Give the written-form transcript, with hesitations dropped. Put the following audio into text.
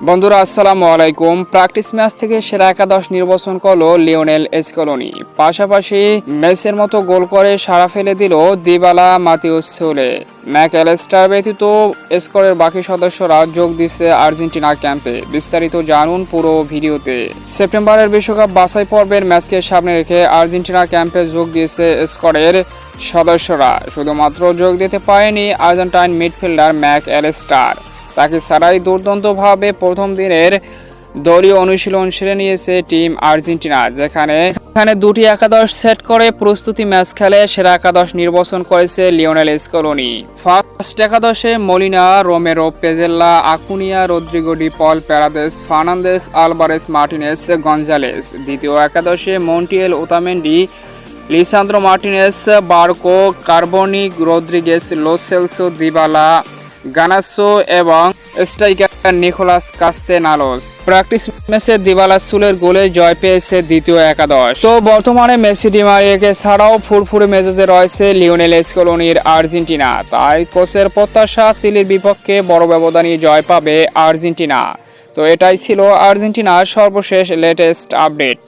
বন্ধুরা আসসালামু আলাইকুম। প্র্যাকটিস ম্যাচ থেকে সেরা একাদশ নির্বাচন করলো লিওনেল স্কলোনি। পাশাপাশি মেসির মতো গোল করে সাড়া ফেলে দিল দিবালা, মাতিউস সোলে, ম্যাকঅ্যালিস্টার ব্যতীত স্কোরের বাকি সদস্যরা যোগ দিচ্ছে আর্জেন্টিনা ক্যাম্পে। বিস্তারিত জানুন পুরো ভিডিওতে। সেপ্টেম্বরের বিশ্বকাপ বাছাই পর্বের ম্যাচকে সামনে রেখে আর্জেন্টিনা ক্যাম্পে যোগ দিয়েছে স্কোরের সদস্যরা। শুধুমাত্র যোগ দিতে পারেনি আর্জেন্টাইন মিডফিল্ডার ম্যাকঅ্যালিস্টার। তাকে ছাড়াই দুর্দান্তভাবে প্রথম দিনের দলীয় অনুশীলন সেরে নিয়েছে টিম আর্জেন্টিনা, যেখানে দুটি একাদশ সেট করে প্রস্তুতি ম্যাচ খেলে সেরা একাদশ নির্বাচন করেছে লিওনেল স্কলোনি। ফার্স্ট একাদশে Molina, Romero, Pezzella, Acuna, Rodrigo, De Paul, Paredes, Fernandez, Alvarez, Martinez, Gonzalez. দ্বিতীয় একাদশে Montiel, Otamendi, Lisandro Martinez, Barco, Carboni, Rodriguez, Lo Celso, Dybala, গানাসো এবং স্ট্রাইকার নিকোলাস কাস্তেনালোস। প্র্যাকটিস ম্যাচে দিবালা সুলের গোলে জয় পেয়েছে দ্বিতীয় একাদশ। তো বর্তমানে মেসি, ডি মারিয়াকে ছাড়াও ফুরফুরে মেজাজে রয়েছে লিওনেল স্কলোনির আর্জেন্টিনা। তাই কোচের প্রত্যাশা চিলির বিপক্ষে বড় ব্যবধানে জয় পাবে আর্জেন্টিনা। তো এটাই ছিল আর্জেন্টিনার সর্বশেষ লেটেস্ট আপডেট।